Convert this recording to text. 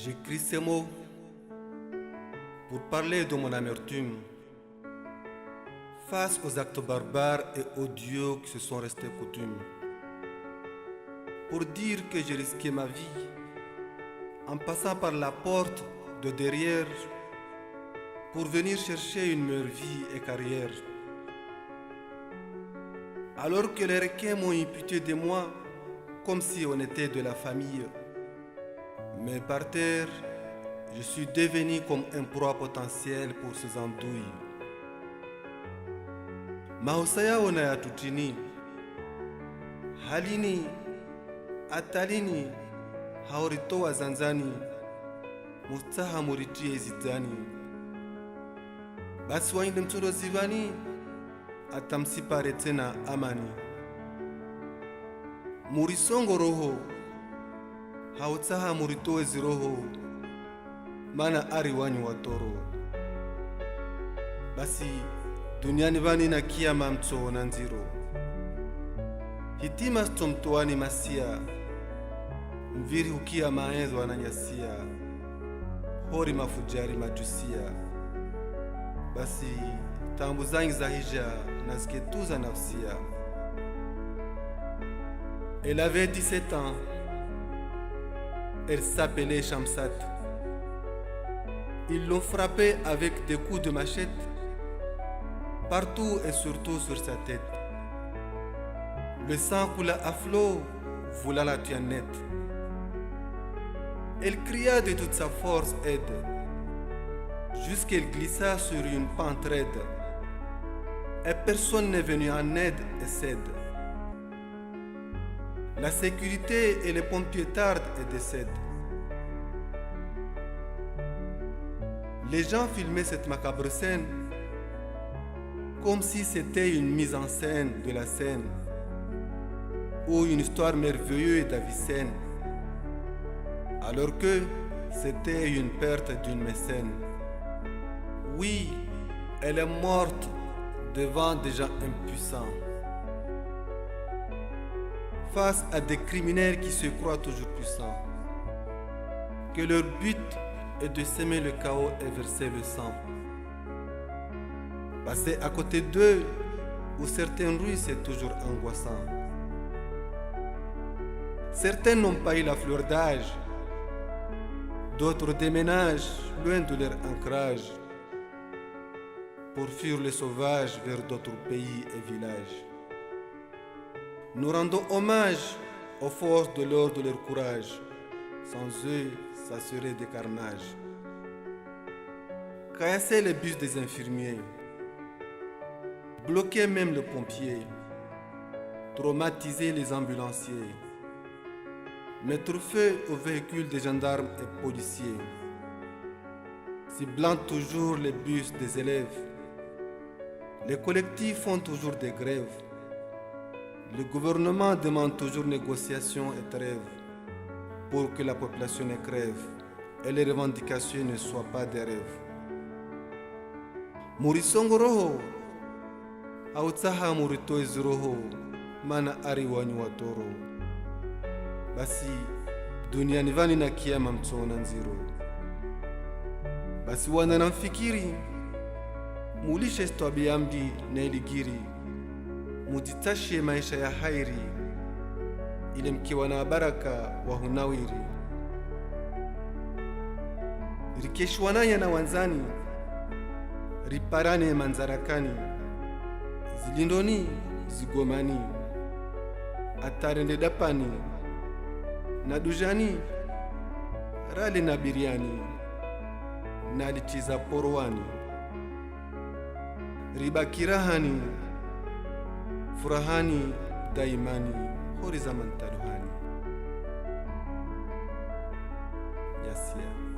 J'écris ces mots pour parler de mon amertume face aux actes barbares et odieux qui se sont restés coutumes. Pour dire que j'ai risqué ma vie en passant par la porte de derrière pour venir chercher une meilleure vie et carrière. Alors que les requins m'ont imputé de moi comme si on était de la famille. Mais par terre, je suis devenu comme un proie potentiel pour ces andouilles. Mahusaya onaya tutini, halini, atalini, haurito wa zanzani, mustaha muritie zidani. Basi wainde mtoro zivani, atamsipare tena amani. Murisongo roho, hautaha muritoe ziroho, mana ari wanyu watoro. Basi duniani vani na kiyama mto na nziro. Hitima stomtoani masia, mviri hukia maenzo ananyasia, hori mafujari majusia. Basi tambu zangi za hija naziketuza nafsia. Elle avait 17 ans. Elle s'appelait Shamsat. Ils l'ont frappée avec des coups de machette, partout et surtout sur sa tête. Le sang coula à flot, voulant la tuer net. Elle cria de toute sa force aide, jusqu'elle glissa sur une pente raide. Et personne n'est venu en aide et cède. La sécurité et les pompiers tardent et décèdent. Les gens filmaient cette macabre scène comme si c'était une mise en scène de la scène ou une histoire merveilleuse d'Avicenne, alors que c'était une perte d'une mécène. Oui, elle est morte devant des gens impuissants, face à des criminels qui se croient toujours puissants, que leur but est de semer le chaos et verser le sang. Passer à côté d'eux ou certaines rues, c'est toujours angoissant. Certains n'ont pas eu la fleur d'âge, d'autres déménagent loin de leur ancrage pour fuir les sauvages vers d'autres pays et villages. Nous rendons hommage aux forces de l'ordre de leur courage. Sans eux, ça serait des carnages. Caillasser les bus des infirmiers, bloquer même le pompier, traumatiser les ambulanciers, mettre feu aux véhicules des gendarmes et policiers, ciblant toujours les bus des élèves. Les collectifs font toujours des grèves. Le gouvernement demande toujours négociations et trêves pour que la population ne crève et les revendications ne soient pas des rêves. Murisongo roho, hautaha muritoe ziroho, mana ari wanyu watoro. Basi duniani vani na kiyama mto na nziro. Basi wana namfikiri, mulishe stwabiambi na iligiri, mujitashe maisha ya hairi, ili mkiwa na baraka wa hunawiri. Rikeshwananya na wanzani, riparane manzarakani, zilindoni zigomani, atarende dapani, na dujani, rali na biriani, na lichiza porwani, ribakirahani, furahani daimani, hori zaman taduhani. Yasia.